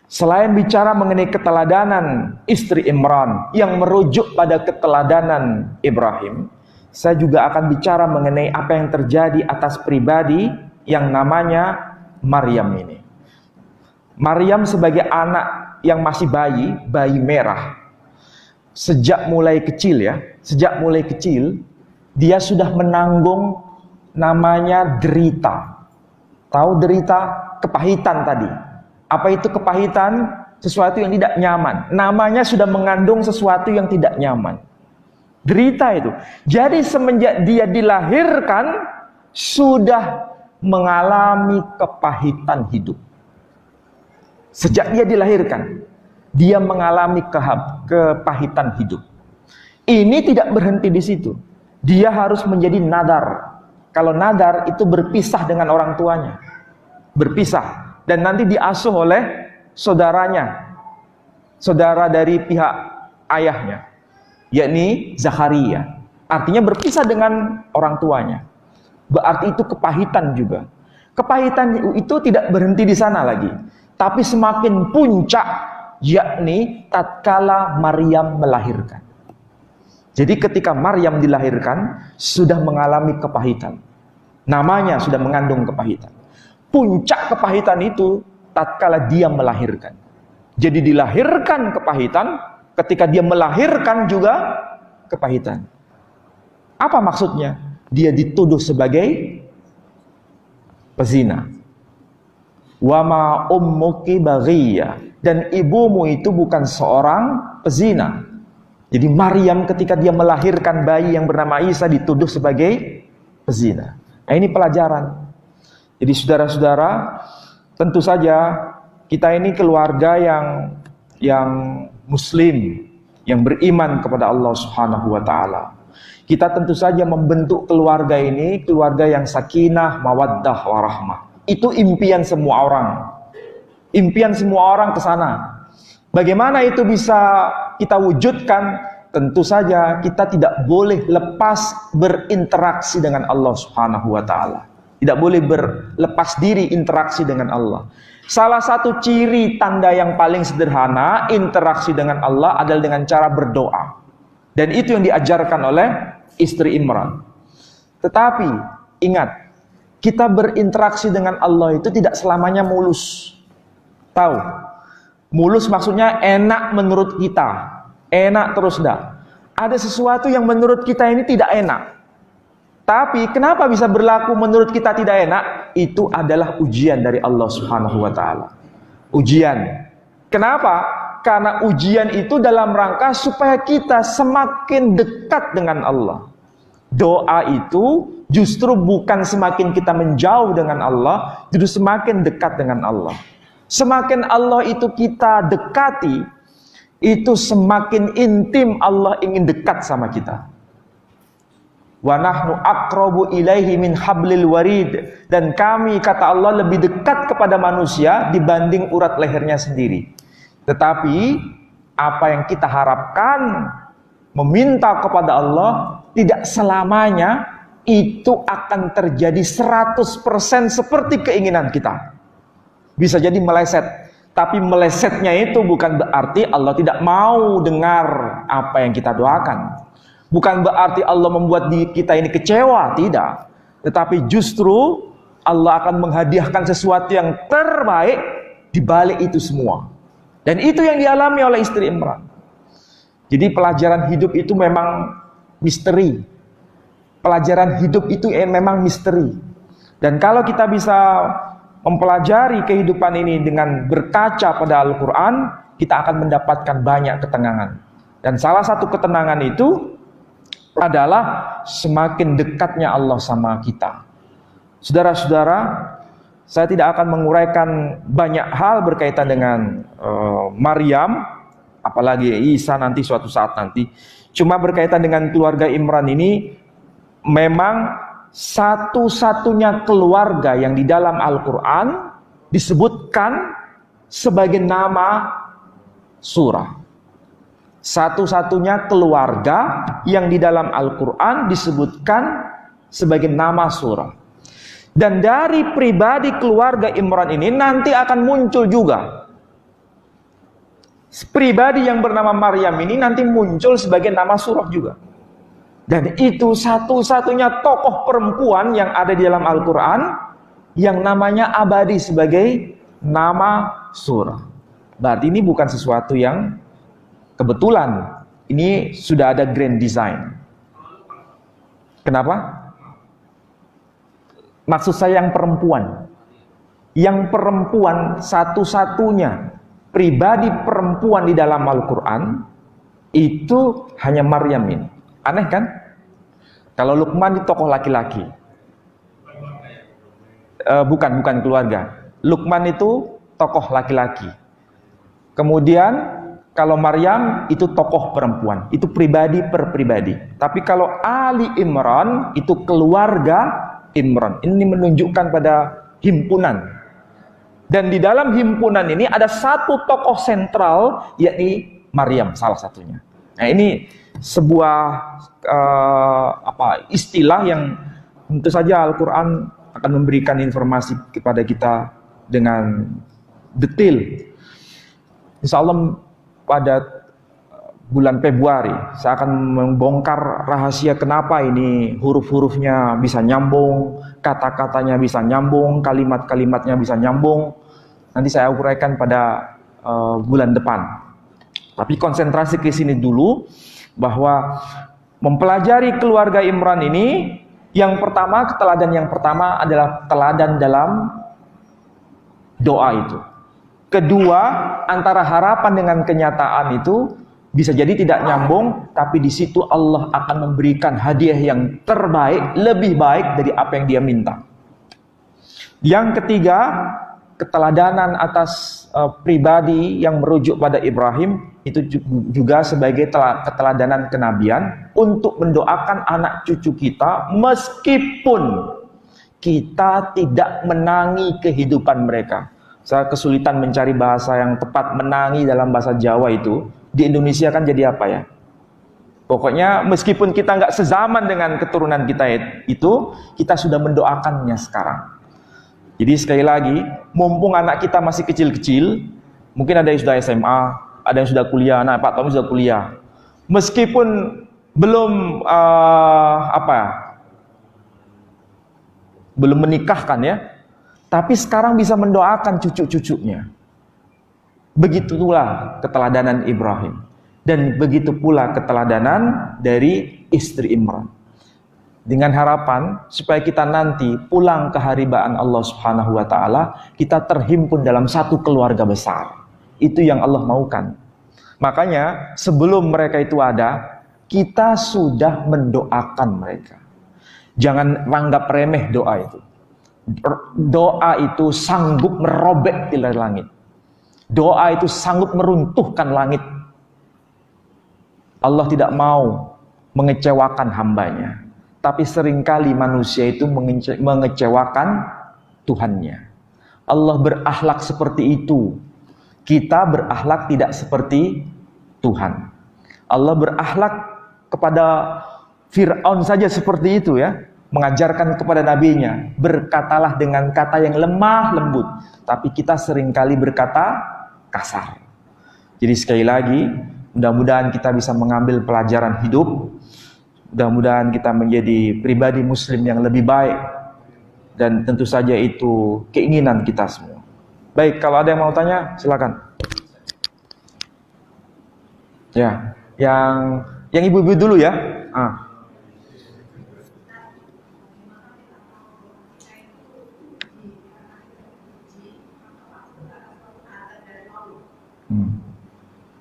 Selain bicara mengenai keteladanan istri Imran yang merujuk pada keteladanan Ibrahim, saya juga akan bicara mengenai apa yang terjadi atas pribadi yang namanya Maryam ini. Maryam sebagai anak yang masih bayi merah. Sejak mulai kecil dia sudah menanggung namanya derita. Tahu derita? Kepahitan tadi. Apa itu kepahitan? Sesuatu yang tidak nyaman. Namanya sudah mengandung sesuatu yang tidak nyaman. Derita itu. Jadi semenjak dia dilahirkan, sudah mengalami kepahitan hidup. Sejak dia dilahirkan, dia mengalami kepahitan hidup. Ini tidak berhenti di situ. Dia harus menjadi nadar. Kalau nadar itu berpisah dengan orang tuanya. Berpisah. Dan nanti diasuh oleh saudaranya, saudara dari pihak ayahnya, yakni Zakaria. Artinya berpisah dengan orang tuanya. Berarti itu kepahitan juga. Kepahitan itu tidak berhenti di sana lagi, tapi semakin puncak, yakni tatkala Maryam melahirkan. Jadi ketika Maryam dilahirkan, sudah mengalami kepahitan. Namanya sudah mengandung kepahitan. Puncak kepahitan itu tatkala dia melahirkan. Jadi dilahirkan kepahitan, ketika dia melahirkan juga kepahitan. Apa maksudnya? Dia dituduh sebagai pezina. Wa ma ummuki baghiyah, dan ibumu itu bukan seorang pezina. Jadi Maryam ketika dia melahirkan bayi yang bernama Isa dituduh sebagai pezina. Nah, ini pelajaran. Jadi saudara-saudara, tentu saja kita ini keluarga yang muslim, yang beriman kepada Allah Subhanahu wa taala. Kita tentu saja membentuk keluarga ini, keluarga yang sakinah, mawaddah, warahmah. Itu impian semua orang. Impian semua orang ke sana. Bagaimana itu bisa kita wujudkan? Tentu saja kita tidak boleh lepas berinteraksi dengan Allah Subhanahu wa taala. Tidak boleh berlepas diri interaksi dengan Allah. Salah satu ciri tanda yang paling sederhana interaksi dengan Allah adalah dengan cara berdoa. Dan itu yang diajarkan oleh istri Imran. Tetapi ingat, kita berinteraksi dengan Allah itu tidak selamanya mulus. Tahu? Mulus maksudnya enak menurut kita. Enak terus dah. Ada sesuatu yang menurut kita ini tidak enak. Tapi kenapa bisa berlaku menurut kita tidak enak? Itu adalah ujian dari Allah Subhanahu wa taala. Ujian. Kenapa? Karena ujian itu dalam rangka supaya kita semakin dekat dengan Allah. Doa itu justru bukan semakin kita menjauh dengan Allah, justru semakin dekat dengan Allah. Semakin Allah itu kita dekati, itu semakin intim Allah ingin dekat sama kita. Wa nahnu aqrabu ilaihi min hablil warid, dan kami, kata Allah, lebih dekat kepada manusia dibanding urat lehernya sendiri. Tetapi apa yang kita harapkan, meminta kepada Allah, tidak selamanya itu akan terjadi 100% seperti keinginan kita. Bisa jadi meleset. Tapi melesetnya itu bukan berarti Allah tidak mau dengar apa yang kita doakan. Bukan berarti Allah membuat kita ini kecewa, tidak. Tetapi justru Allah akan menghadiahkan sesuatu yang terbaik di balik itu semua. Dan itu yang dialami oleh istri Imran. Jadi pelajaran hidup itu memang misteri. Pelajaran hidup itu memang misteri. Dan kalau kita bisa mempelajari kehidupan ini dengan berkaca pada Al-Quran, kita akan mendapatkan banyak ketenangan. Dan salah satu ketenangan itu adalah semakin dekatnya Allah sama kita. Saudara-saudara, saya tidak akan menguraikan banyak hal berkaitan dengan Maryam, apalagi Isa nanti suatu saat nanti. Cuma berkaitan dengan keluarga Imran ini, memang satu-satunya keluarga yang di dalam Al-Quran disebutkan sebagai nama surah. Satu-satunya keluarga yang di dalam Al-Quran disebutkan sebagai nama surah. Dan dari pribadi keluarga Imran ini nanti akan muncul juga Pribadi yang bernama Maryam ini nanti muncul sebagai nama surah juga. Dan itu satu-satunya tokoh perempuan yang ada di dalam Al-Quran yang namanya abadi sebagai nama surah. Berarti ini bukan sesuatu yang kebetulan. Ini sudah ada grand design. Kenapa? Maksud saya yang perempuan. Yang perempuan satu-satunya pribadi perempuan di dalam Al-Quran itu hanya Maryam ini. Aneh kan? Kalau Luqman itu tokoh laki-laki. Bukan keluarga. Luqman itu tokoh laki-laki. Kemudian kalau Maryam itu tokoh perempuan. Itu pribadi per pribadi. Tapi kalau Ali Imran itu keluarga Imran. Ini menunjukkan pada himpunan. Dan di dalam himpunan ini ada satu tokoh sentral, yakni Maryam salah satunya. Nah ini sebuah istilah yang tentu saja Al-Quran akan memberikan informasi kepada kita dengan detail. Insya Allah pada bulan Februari saya akan membongkar rahasia kenapa ini huruf-hurufnya bisa nyambung, kata-katanya bisa nyambung, kalimat-kalimatnya bisa nyambung. Nanti saya uraikan pada bulan depan. Tapi konsentrasi ke sini dulu, bahwa mempelajari keluarga Imran ini, yang pertama, teladan yang pertama adalah teladan dalam doa itu. Kedua, antara harapan dengan kenyataan itu bisa jadi tidak nyambung, tapi di situ Allah akan memberikan hadiah yang terbaik, lebih baik dari apa yang dia minta. Yang ketiga, keteladanan atas pribadi yang merujuk pada Ibrahim itu juga sebagai keteladanan kenabian untuk mendoakan anak cucu kita meskipun kita tidak menangi kehidupan mereka. Saya kesulitan mencari bahasa yang tepat. Menangi dalam bahasa Jawa itu di Indonesia kan jadi apa ya? Pokoknya meskipun kita nggak sezaman dengan keturunan kita itu, kita sudah mendoakannya sekarang. Jadi sekali lagi, mumpung anak kita masih kecil-kecil, mungkin ada yang sudah SMA, ada yang sudah kuliah, anak Pak Tommy sudah kuliah. Meskipun belum belum menikahkan ya, tapi sekarang bisa mendoakan cucu-cucunya. Begitulah keteladanan Ibrahim. Dan begitu pula keteladanan dari istri Imran. Dengan harapan supaya kita nanti pulang ke haribaan Allah Subhanahu wa taala, kita terhimpun dalam satu keluarga besar. Itu yang Allah maukan. Makanya sebelum mereka itu ada, kita sudah mendoakan mereka. Jangan anggap remeh doa itu. Doa itu sanggup merobek tirai langit. Doa itu sanggup meruntuhkan langit. Allah tidak mau mengecewakan hambanya. Tapi seringkali manusia itu mengecewakan Tuhannya. Allah berakhlak seperti itu. Kita berakhlak tidak seperti Tuhan. Allah berakhlak kepada Fir'aun saja seperti itu ya. Mengajarkan kepada nabinya, berkatalah dengan kata yang lemah lembut. Tapi kita seringkali berkata kasar. Jadi sekali lagi, mudah-mudahan kita bisa mengambil pelajaran hidup. Mudah-mudahan kita menjadi pribadi muslim yang lebih baik. Dan tentu saja itu keinginan kita semua. Baik, kalau ada yang mau tanya, silakan. Ya, yang ibu-ibu dulu ya.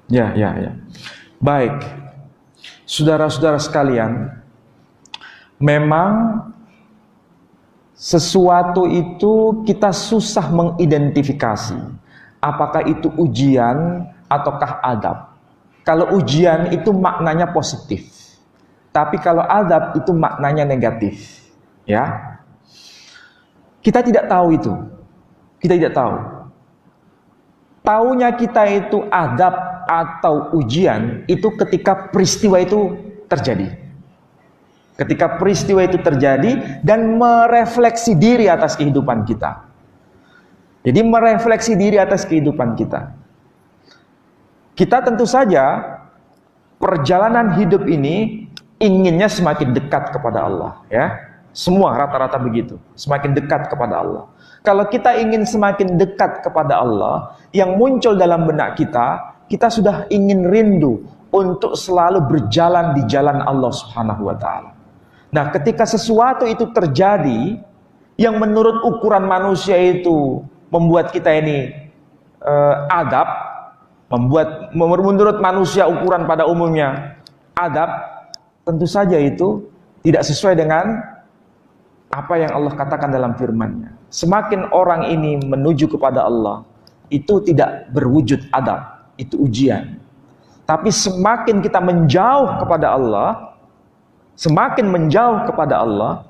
Ya. Baik. Saudara-saudara sekalian, memang sesuatu itu kita susah mengidentifikasi apakah itu ujian ataukah adab. Kalau ujian itu maknanya positif, tapi kalau adab itu maknanya negatif. Ya, kita tidak tahu itu. Kita tidak tahu. Taunya kita itu adab atau ujian itu ketika peristiwa itu terjadi. Ketika peristiwa itu terjadi dan merefleksi diri atas kehidupan kita. Jadi merefleksi diri atas kehidupan kita. Kita tentu saja perjalanan hidup ini inginnya semakin dekat kepada Allah, ya. Semua rata-rata begitu, semakin dekat kepada Allah. Kalau kita ingin semakin dekat kepada Allah, yang muncul dalam benak kita sudah ingin rindu untuk selalu berjalan di jalan Allah Subhanahu wa taala. Nah, ketika sesuatu itu terjadi yang menurut ukuran manusia itu membuat kita ini adab, menurut manusia ukuran pada umumnya adab, tentu saja itu tidak sesuai dengan apa yang Allah katakan dalam firman-Nya. Semakin orang ini menuju kepada Allah, itu tidak berwujud adab, itu ujian. Tapi semakin kita menjauh kepada Allah, semakin menjauh kepada Allah,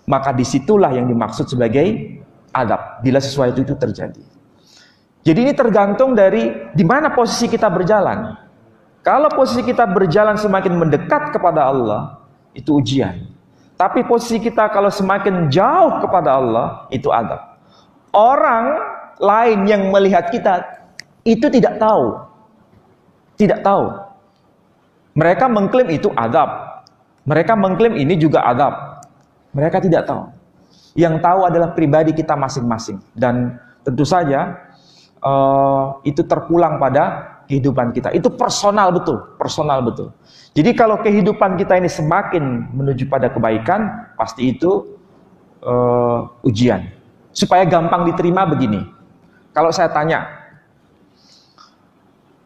maka disitulah yang dimaksud sebagai adab, bila sesuatu itu terjadi. Jadi ini tergantung dari di mana posisi kita berjalan. Kalau posisi kita berjalan semakin mendekat kepada Allah, itu ujian. Tapi posisi kita kalau semakin jauh kepada Allah, itu adab. Orang lain yang melihat kita, itu tidak tahu. Tidak tahu. Mereka mengklaim itu adab. Mereka mengklaim ini juga adab. Mereka tidak tahu. Yang tahu adalah pribadi kita masing-masing. Dan tentu saja, itu terpulang pada kehidupan kita. Itu personal betul, personal betul. Jadi kalau kehidupan kita ini semakin menuju pada kebaikan, pasti itu ujian. Supaya gampang diterima begini. Kalau saya tanya,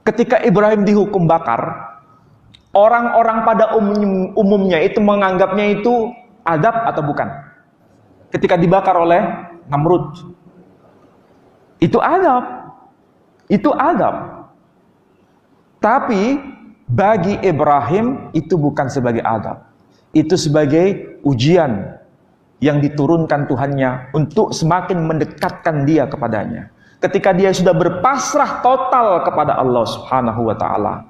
ketika Ibrahim dihukum bakar, orang-orang pada umumnya itu menganggapnya itu adab atau bukan? Ketika dibakar oleh Namrud, itu adab. Itu adab. Tapi bagi Ibrahim itu bukan sebagai adab. Itu sebagai ujian yang diturunkan Tuhannya untuk semakin mendekatkan dia kepadanya. Ketika dia sudah berpasrah total kepada Allah Subhanahu wa taala,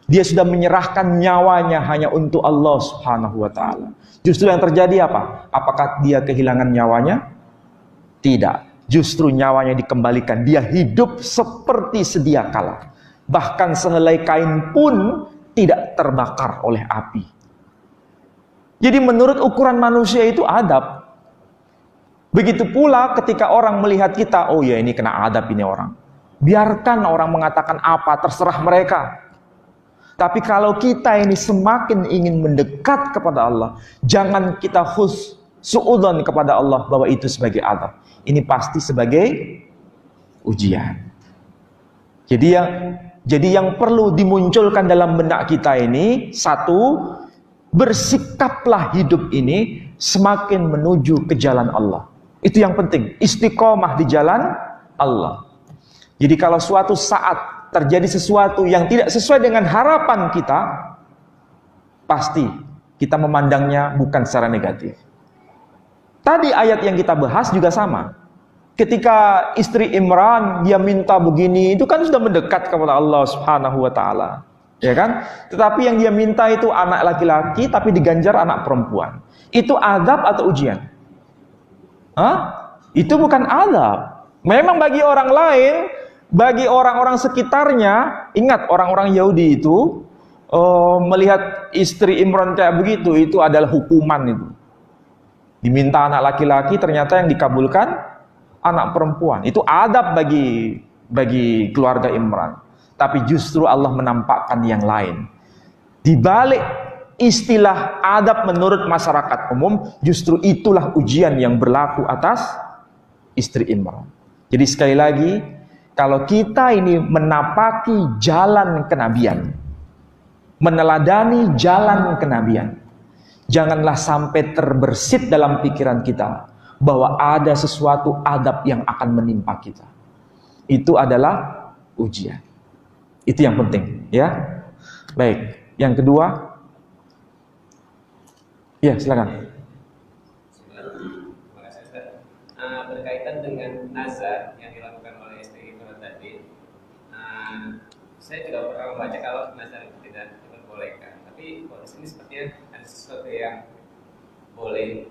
dia sudah menyerahkan nyawanya hanya untuk Allah Subhanahu wa taala. Justru yang terjadi apa? Apakah dia kehilangan nyawanya? Tidak. Justru nyawanya dikembalikan. Dia hidup seperti sedia kala. Bahkan sehelai kain pun tidak terbakar oleh api. Jadi menurut ukuran manusia itu adab. Begitu pula ketika orang melihat kita, oh ya ini kena adab ini orang. Biarkan orang mengatakan apa, terserah mereka. Tapi kalau kita ini semakin ingin mendekat kepada Allah, jangan kita suudzon kepada Allah bahwa itu sebagai adab. Ini pasti sebagai ujian. Jadi yang perlu dimunculkan dalam benak kita ini, satu, bersikaplah hidup ini semakin menuju ke jalan Allah. Itu yang penting, istiqomah di jalan Allah. Jadi kalau suatu saat terjadi sesuatu yang tidak sesuai dengan harapan kita, pasti kita memandangnya bukan secara negatif. Tadi ayat yang kita bahas juga sama. Ketika istri Imran dia minta begini, itu kan sudah mendekat kepada Allah Subhanahu wa taala. Ya kan? Tetapi yang dia minta itu anak laki-laki tapi diganjar anak perempuan. Itu azab atau ujian? Itu bukan azab. Memang bagi orang lain, bagi orang-orang sekitarnya, ingat orang-orang Yahudi itu melihat istri Imran kayak begitu, itu adalah hukuman itu. Diminta anak laki-laki, ternyata yang dikabulkan anak perempuan. Itu adab bagi keluarga Imran. Tapi justru Allah menampakkan yang lain. Di balik istilah adab menurut masyarakat umum, justru itulah ujian yang berlaku atas istri Imran. Jadi sekali lagi, kalau kita ini menapaki jalan kenabian, meneladani jalan kenabian, janganlah sampai terbersit dalam pikiran kita bahwa ada sesuatu adab yang akan menimpa kita. Itu adalah ujian. Itu yang penting, ya. Baik, yang kedua, ya silakan. Berkaitan dengan nazar yang dilakukan oleh istri itu tadi, saya juga pernah membaca kalau nazar itu tidak diperbolehkan. Tapi kalau di sini sepertinya ada sesuatu yang boleh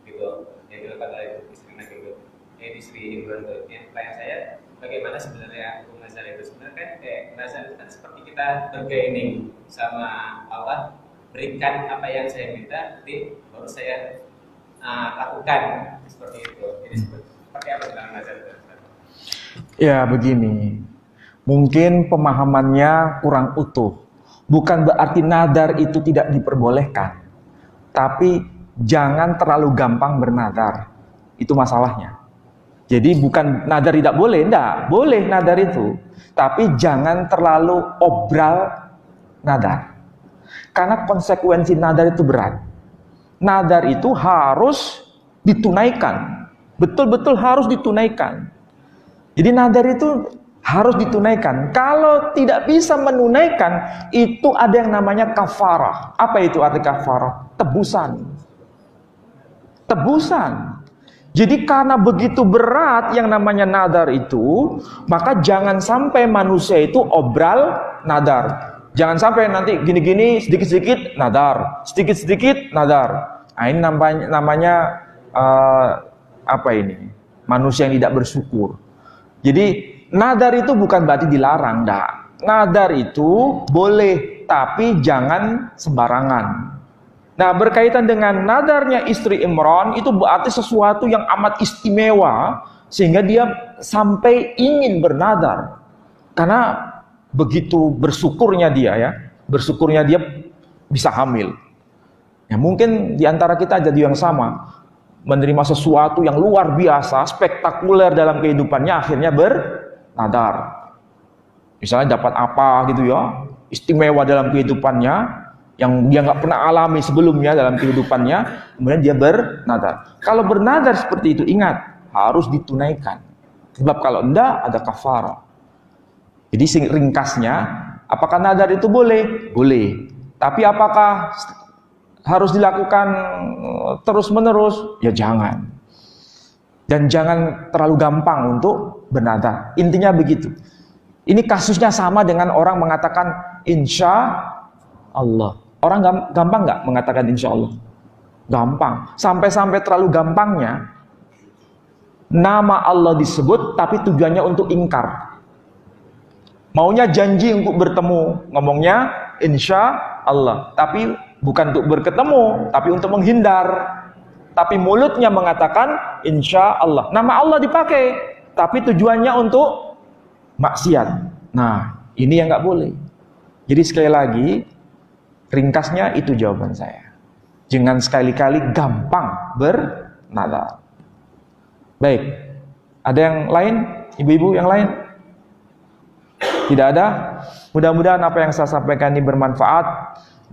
gitu yang dilakukan oleh istri gitu. Istri Imran itu. Yang pertanyaan saya, bagaimana sebenarnya hukum nazar itu. Sebenarnya kan nazar itu kan seperti kita bergaining sama Allah, berikan apa yang saya minta, nanti baru saya lakukan seperti itu. Jadi seperti apa tentang nazar itu? Ya begini, mungkin pemahamannya kurang utuh. Bukan berarti nadar itu tidak diperbolehkan, tapi jangan terlalu gampang bernadar. Itu masalahnya. Jadi bukan nadar tidak boleh, enggak, boleh nadar itu, tapi jangan terlalu obral nadar. Karena konsekuensi nadar itu berat. Nadar itu harus ditunaikan, betul-betul harus ditunaikan. Jadi nadar itu harus ditunaikan. Kalau tidak bisa menunaikan, itu ada yang namanya kafarah. Apa itu arti kafarah? Tebusan. Tebusan. Jadi karena begitu berat yang namanya nadar itu, maka jangan sampai manusia itu obral nadar. Jangan sampai nanti gini-gini, sedikit-sedikit nadar, sedikit-sedikit nadar. Nah, ini namanya apa ini? Manusia yang tidak bersyukur. Jadi nadar itu bukan berarti dilarang, enggak. Nadar itu boleh, tapi jangan sembarangan. Nah, berkaitan dengan nadarnya istri Imran, itu berarti sesuatu yang amat istimewa, sehingga dia sampai ingin bernadar. Karena begitu bersyukurnya dia ya, bersyukurnya dia bisa hamil. Ya, mungkin diantara kita jadi yang sama, menerima sesuatu yang luar biasa, spektakuler dalam kehidupannya, akhirnya bernadar. Misalnya dapat apa gitu ya, istimewa dalam kehidupannya, yang dia nggak pernah alami sebelumnya dalam kehidupannya, kemudian dia bernadar. Kalau bernadar seperti itu, ingat, harus ditunaikan. Sebab kalau enggak, ada kafarah. Jadi ringkasnya, apakah nadar itu boleh? Boleh. Tapi apakah harus dilakukan terus-menerus? Ya jangan. Dan jangan terlalu gampang untuk bernadar. Intinya begitu. Ini kasusnya sama dengan orang mengatakan insya Allah. Orang gampang nggak mengatakan insya Allah? Gampang. Sampai-sampai terlalu gampangnya, nama Allah disebut, tapi tujuannya untuk ingkar. Maunya janji untuk bertemu, ngomongnya insya Allah. Tapi bukan untuk berketemu, tapi untuk menghindar. Tapi mulutnya mengatakan insya Allah. Nama Allah dipakai, tapi tujuannya untuk maksiat. Nah, ini yang nggak boleh. Jadi sekali lagi, ringkasnya itu jawaban saya. Jangan sekali-kali gampang bernadar. Baik, ada yang lain? Ibu-ibu yang lain? Tidak ada? Mudah-mudahan apa yang saya sampaikan ini bermanfaat,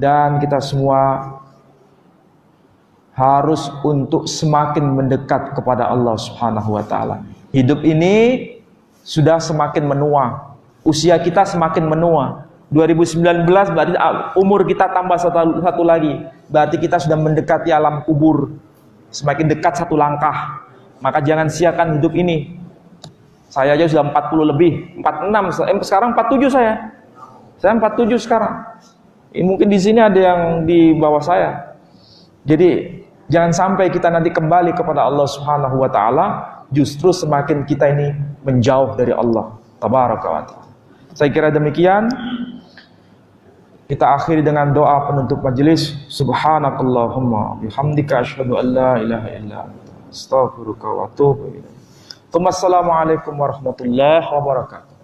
dan kita semua harus untuk semakin mendekat kepada Allah Subhanahu wa Ta'ala. Hidup ini sudah semakin menua, usia kita semakin menua. 2019 berarti umur kita tambah satu lagi. Berarti kita sudah mendekati alam kubur. Semakin dekat satu langkah. Maka jangan siakan hidup ini. Saya aja sudah 40 lebih, 46, sekarang 47 saya. Saya 47 sekarang. Mungkin di sini ada yang di bawah saya. Jadi jangan sampai kita nanti kembali kepada Allah Subhanahu wa Ta'ala, justru semakin kita ini menjauh dari Allah Tabaraka wa Ta'ala. Saya kira demikian. Kita akhiri dengan doa penutup majelis. Subhanakallahumma bihamdika asyhadu an la ilaha illa anta astaghfiruka wa atubu ilaik. Assalamualaikum warahmatullahi wabarakatuh.